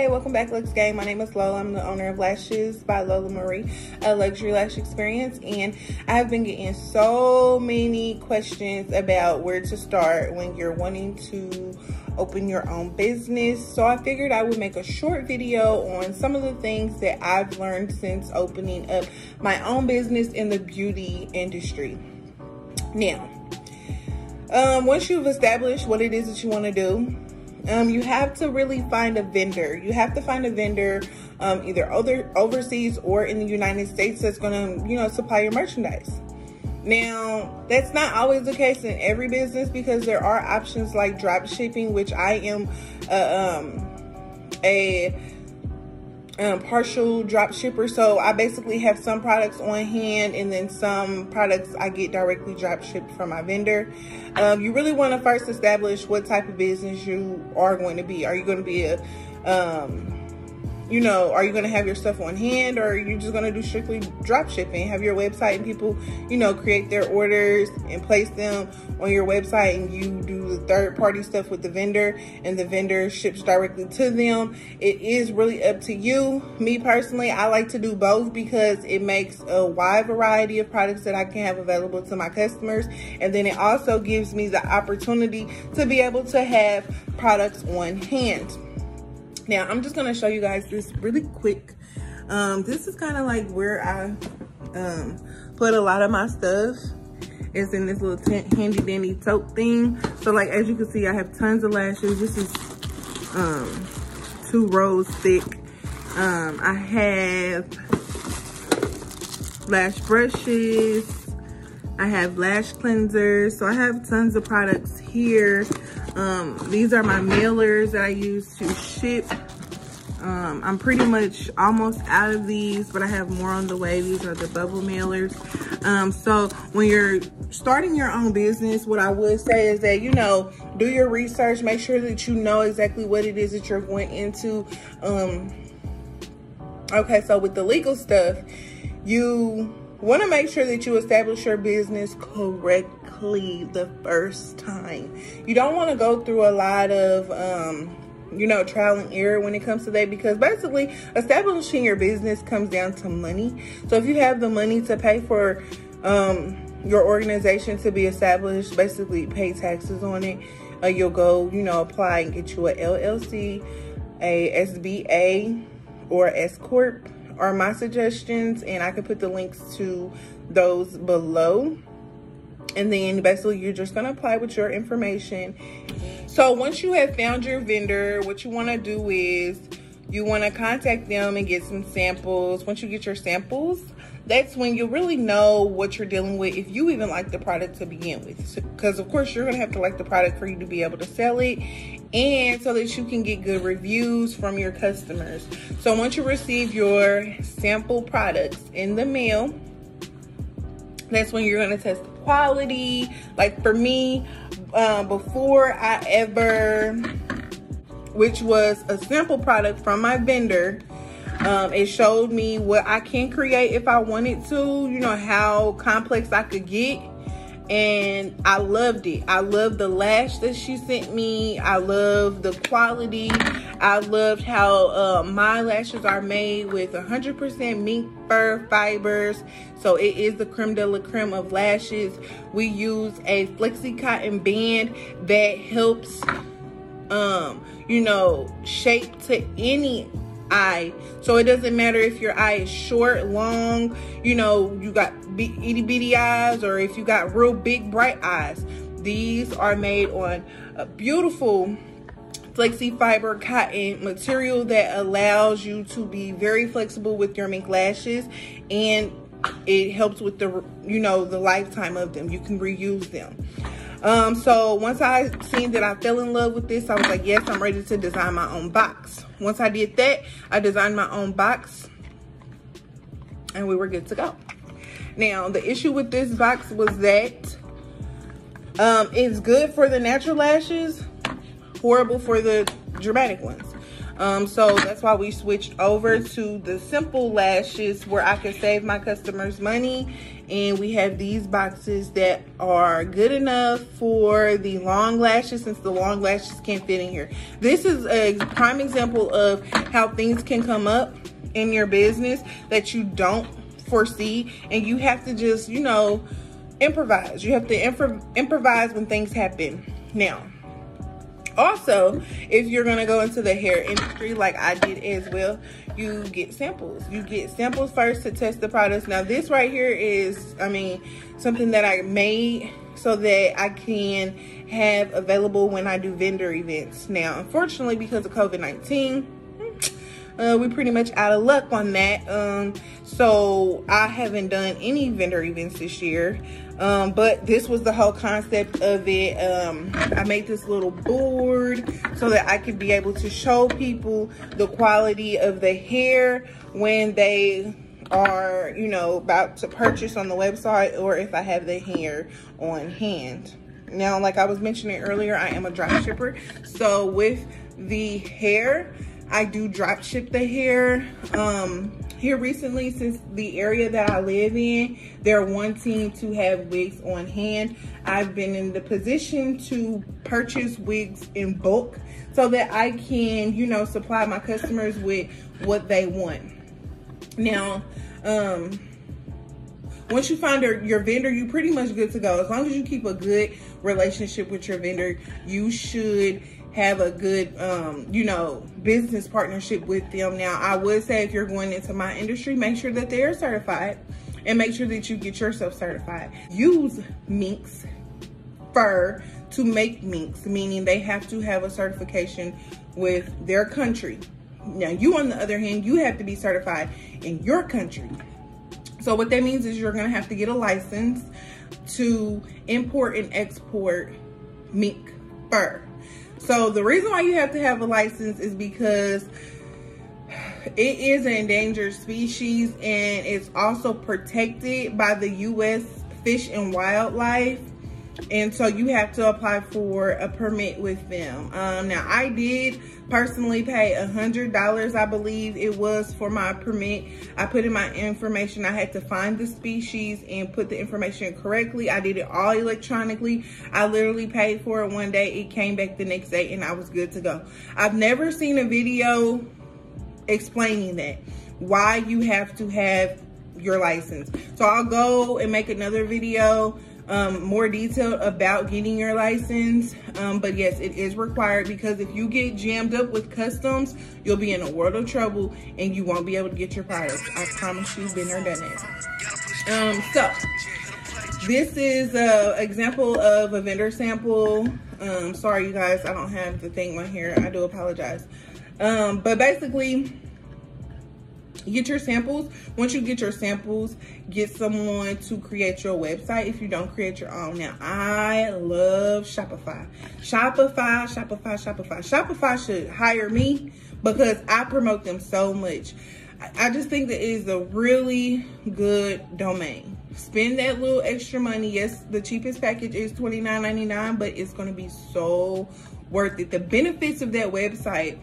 Hey, welcome back, Lux Gang. My name is Lola. I'm the owner of Lashes by Lola Marie, a luxury lash experience, and I've been getting so many questions about where to start when you're wanting to open your own business. So I figured I would make a short video on some of the things that I've learned since opening up my own business in the beauty industry. Now, once you've established what it is that you want to do, you have to really find a vendor. You have to find a vendor either overseas or in the United States that's going to, supply your merchandise. Now, that's not always the case in every business because there are options like drop shipping, which I am a partial drop shipper. So I basically have some products on hand and then some products I get directly drop shipped from my vendor. You really want to first establish what type of business you are going to be. Are you going to be are you going to have your stuff on hand, or are you just going to do strictly drop shipping? Have your website and people, create their orders and place them on your website, and you do the third party stuff with the vendor and the vendor ships directly to them. It is really up to you. Me personally, I like to do both because it makes a wide variety of products that I can have available to my customers. And then it also gives me the opportunity to be able to have products on hand. Now, I'm just going to show you guys this really quick. This is kind of like where I put a lot of my stuff. It's in this little handy dandy tote thing. So like, as you can see, I have tons of lashes. This is 2 rows thick. I have lash brushes. I have lash cleansers. So I have tons of products here. These are my mailers that I use to ship. I'm pretty much almost out of these, but I have more on the way. These are the bubble mailers. So when you're starting your own business, what I would say is that, do your research, make sure that you know exactly what it is that you're going into. Okay, so with the legal stuff, you want to make sure that you establish your business correctly the first time. You don't want to go through a lot of trial and error when it comes to that, because basically establishing your business comes down to money. So if you have the money to pay for your organization to be established, basically pay taxes on it, you'll go apply and get you a LLC, a SBA or SCorp are my suggestions, and I can put the links to those below. And then basically you're just going to apply with your information. So once you have found your vendor, what you want to do is you want to contact them and get some samples. Once you get your samples, that's when you really know what you're dealing with, if you even like the product to begin with. Because of course you're going to have to like the product for you to be able to sell it, and so that you can get good reviews from your customers. So once you receive your sample products in the mail, that's when you're going to test the quality. Like for me, before I ever, which was a sample product from my vendor, it showed me what I can create if I wanted to, how complex I could get. And I loved it. I loved the lash that she sent me. I loved the quality. I loved how my lashes are made with 100% mink fur fibers. So it is the creme de la creme of lashes. We use a flexi cotton band that helps, shape to any eye. So it doesn't matter if your eye is short, long, you got itty bitty eyes, or if you got real big bright eyes. These are made on a beautiful flexi fiber cotton material that allows you to be very flexible with your mink lashes, and it helps with the the lifetime of them. You can reuse them. So once I seen that I fell in love with this, I was like, yes, I'm ready to design my own box. Once I did that, I designed my own box and we were good to go. Now, the issue with this box was that it's good for the natural lashes, horrible for the dramatic ones. So that's why we switched over to the simple lashes, where I could save my customers money And we have these boxes that are good enough for the long lashes, since the long lashes can't fit in here. This is a prime example of how things can come up in your business that you don't foresee, and you have to just, you know, improvise. You have to improvise when things happen. Now, also, if you're gonna go into the hair industry like I did as well, you get samples. You get samples first to test the products. Now this right here is, I mean, something that I made so that I can have available when I do vendor events. Now, unfortunately, because of COVID-19, we pretty much out of luck on that. So I haven't done any vendor events this year. But this was the whole concept of it. I made this little board so that I could be able to show people the quality of the hair when they are, you know, about to purchase on the website, or if I have the hair on hand. Now, like I was mentioning earlier, I am a drop shipper. So with the hair, I do drop ship the hair. Here recently, since the area that I live in, they're wanting to have wigs on hand. I've been in the position to purchase wigs in bulk so that I can, you know, supply my customers with what they want. Now, once you find your vendor, you're pretty much good to go. As long as you keep a good relationship with your vendor, you should have a good, you know, business partnership with them. Now, I would say if you're going into my industry, make sure that they are certified and make sure that you get yourself certified. Use minks fur to make minks, meaning they have to have a certification with their country. Now, you, on the other hand, you have to be certified in your country. So what that means is you're gonna have to get a license to import and export mink fur. So the reason why you have to have a license is because it is an endangered species, and it's also protected by the U.S. Fish and Wildlife. And so you have to apply for a permit with them. Now, I did personally pay $100, I believe it was, for my permit. I put in my information. I had to find the species and put the information correctly. I did it all electronically. I literally paid for it one day. It came back the next day and I was good to go. I've never seen a video explaining that, why you have to have your license. So I'll go and make another video more detailed about getting your license. But yes, it is required, because if you get jammed up with customs, you'll be in a world of trouble and you won't be able to get your products. I promise you, been there, done that. So this is an example of a vendor sample. Sorry you guys, I don't have the thing right here. I do apologize. But basically, get your samples. Once you get your samples, get someone to create your website if you don't create your own. Now, I love Shopify. Shopify should hire me because I promote them so much. I just think that it is a really good domain. Spend that little extra money. Yes, the cheapest package is $29.99, but it's going to be so worth it. The benefits of that website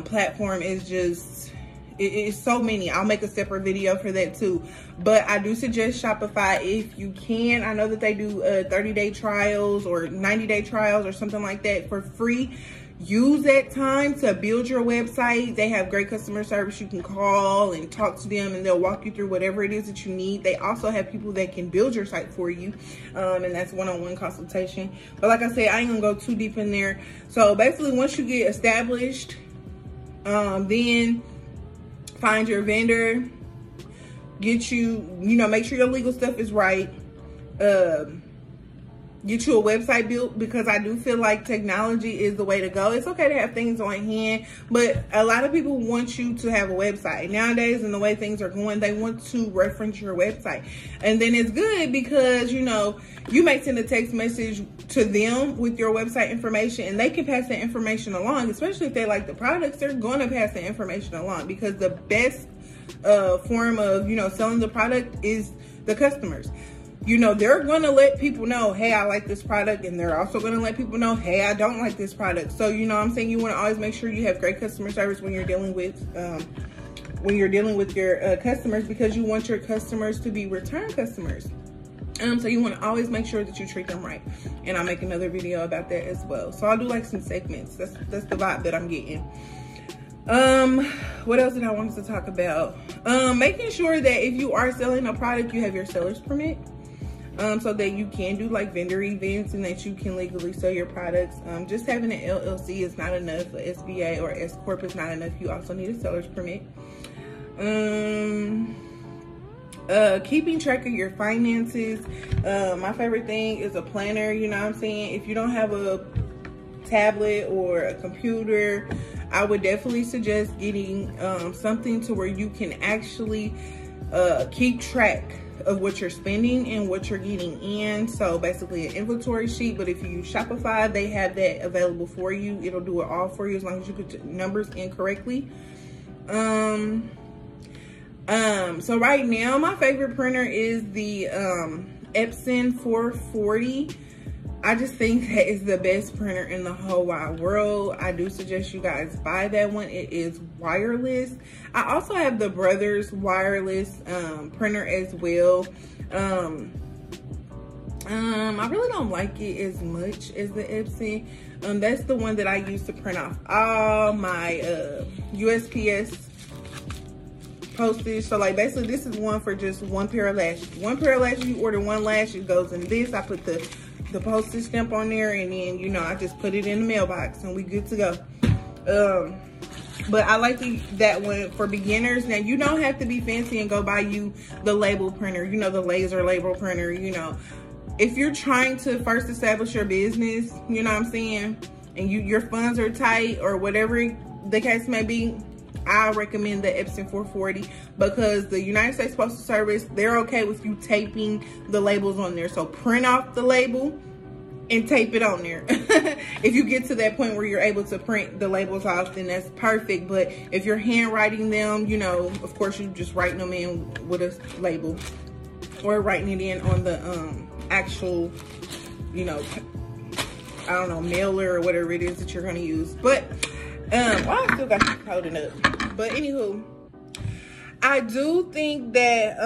platform is just, it's so many. I'll make a separate video for that too. But I do suggest Shopify if you can. I know that they do 30-day trials or 90-day trials or something like that for free. Use that time to build your website. They have great customer service. You can call and talk to them and they'll walk you through whatever it is that you need. They also have people that can build your site for you. And that's one-on-one consultation. But like I said, I ain't gonna go too deep in there. So basically, once you get established, then find your vendor, get you, make sure your legal stuff is right. Get you a website built, because I do feel like technology is the way to go. It's okay to have things on hand, but a lot of people want you to have a website. Nowadays, and the way things are going, they want to reference your website. And then it's good because, you may send a text message to them with your website information and they can pass that information along, especially if they like the products. They're going to pass the information along, because the best form of, selling the product is the customers. They're going to let people know, hey, I like this product. And they're also going to let people know, hey, I don't like this product. So, I'm saying you want to always make sure you have great customer service when you're dealing with when you're dealing with your customers, because you want your customers to be return customers. So you want to always make sure that you treat them right. And I'll make another video about that as well. So I'll do like some segments. That's the vibe that I'm getting. What else did I want to talk about? Making sure that if you are selling a product, you have your seller's permit. So that you can do like vendor events and that you can legally sell your products. Just having an LLC is not enough. A SBA or SCorp is not enough. You also need a seller's permit. Keeping track of your finances. My favorite thing is a planner, you know what I'm saying? If you don't have a tablet or a computer, I would definitely suggest getting something to where you can actually keep track of what you're spending and what you're getting in. So basically an inventory sheet, but if you use Shopify, they have that available for you. It'll do it all for you as long as you put numbers in correctly. So right now my favorite printer is the Epson 440. I just think that is the best printer in the whole wide world. I do suggest you guys buy that one. It is wireless. I also have the Brothers wireless printer as well. I really don't like it as much as the Epson. That's the one that I use to print off all my USPS postage. So like basically this is one for just one pair of lashes. One pair of lashes, you order one lash, it goes in this. I put the postage stamp on there, and then, you know, I just put it in the mailbox and we good to go. But I like that one for beginners. Now you don't have to be fancy and go buy you the label printer, you know, the laser label printer. You know, if you're trying to first establish your business, you know what I'm saying, and your funds are tight or whatever the case may be, I recommend the Epson 440 because the United States Postal Service, they're okay with you taping the labels on there. So print off the label and tape it on there. If you get to that point where you're able to print the labels off, then that's perfect. But if you're handwriting them, you know, of course you just write them in with a label or writing it in on the actual, you know, I don't know, mailer or whatever it is that you're going to use. But well, I still got you holding up. But anywho, I do think that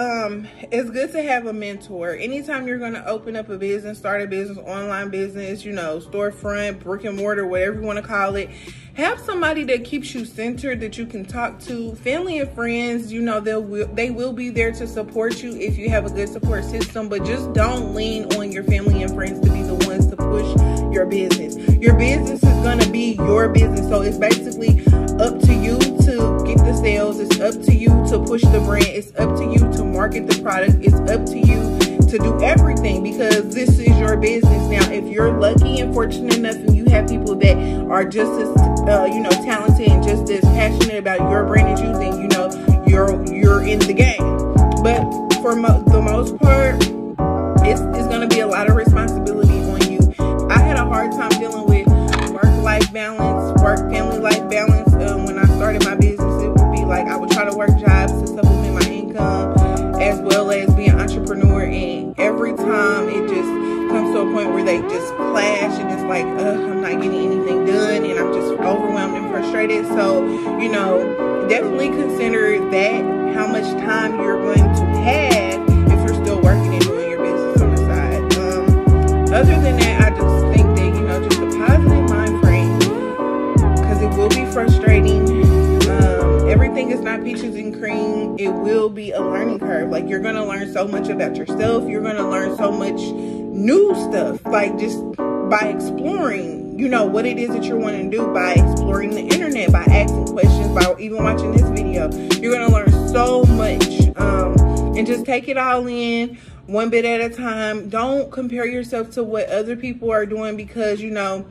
it's good to have a mentor. Anytime you're going to open up a business, start a business, online business, you know, storefront, brick and mortar, whatever you want to call it, have somebody that keeps you centered, that you can talk to. Family and friends, you know, they will be there to support you if you have a good support system, but just don't lean on your family and friends to be the ones to push your business. Your business is going to be your business, so it's basically up to you to get the sales. It's up to you to push the brand. It's up to you to market the product. It's up to you to do everything because this is your business. Now, if you're lucky and fortunate enough and you have people that are just as you know, talented and just as passionate about your brand as you, then you know you're in the game. But for the most part, it's going to be a lot of responsibility on you. I had a hard time dealing with work-life balance, work-family life balance. When I started my business, it would be like I would try to work jobs to supplement my income as well as be an entrepreneur, and every time it just comes to a point where they just clash and it's like, I'm not getting anything done and I'm just overwhelmed and frustrated. So, you know, definitely consider that, how much time you're going to have if you're still working and doing your business on the side. Other than that, I just think that, you know, just a positive mind frame, because it will be frustrating. Everything is not peaches and cream. It will be a learning curve. Like, you're going to learn so much about yourself. You're going to learn so much new stuff, like just by exploring, you know, what it is that you're wanting to do, by exploring the internet, by asking questions, by even watching this video. You're going to learn so much, and just take it all in one bit at a time. Don't compare yourself to what other people are doing, because, you know,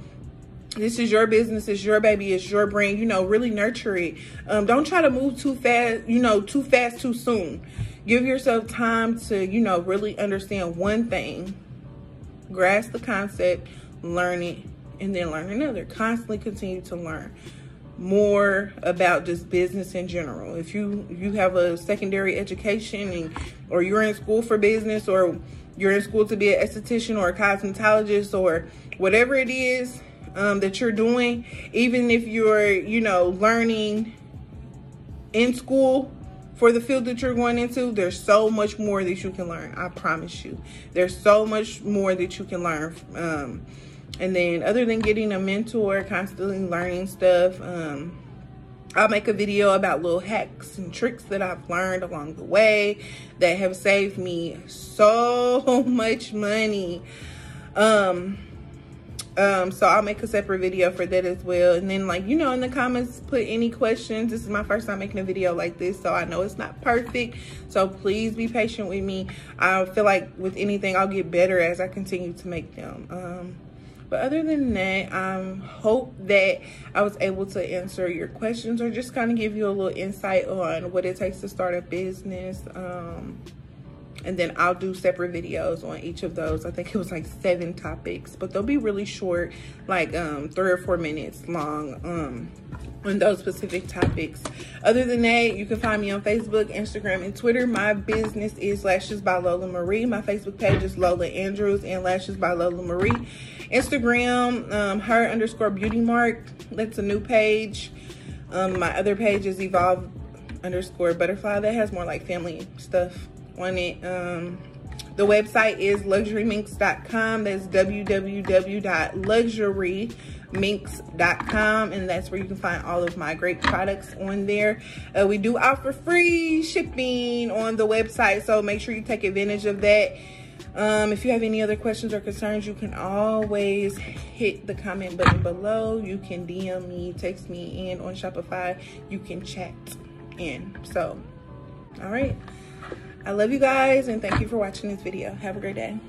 this is your business, it's your baby, it's your brand. You know, really nurture it. Don't try to move too fast, you know, too fast, too soon. Give yourself time to, you know, really understand one thing, grasp the concept, learn it, and then learn another. Constantly continue to learn more about just business in general. If you have a secondary education or you're in school for business, or you're in school to be an esthetician or a cosmetologist or whatever it is that you're doing, even if you're, you know, learning in school for the field that you're going into, there's so much more that you can learn. I promise you. There's so much more that you can learn. And then other than getting a mentor, constantly learning stuff, I'll make a video about little hacks and tricks that I've learned along the way that have saved me so much money. So I'll make a separate video for that as well. And then, like, you know, in the comments, put any questions. This is my first time making a video like this, so I know it's not perfect. So please be patient with me. I feel like with anything, I'll get better as I continue to make them. But other than that, I hope that I was able to answer your questions or just kind of give you a little insight on what it takes to start a business. And then I'll do separate videos on each of those. I think it was like 7 topics, but they'll be really short, like 3 or 4 minutes long on those specific topics. Other than that, you can find me on Facebook, Instagram, and Twitter. My business is Lashes by Lola Marie. My Facebook page is Lola Andrews and Lashes by Lola Marie. Instagram, her_beauty_mark. That's a new page. My other page is evolve_butterfly. That has more like family stuff on it. The website is luxuryminks.com. That's www.luxuryminks.com, and that's where you can find all of my great products on there. We do offer free shipping on the website, so make sure you take advantage of that. If you have any other questions or concerns, you can always hit the comment button below. You can DM me, text me, and on Shopify you can chat in. So, all right, I love you guys, and thank you for watching this video. Have a great day.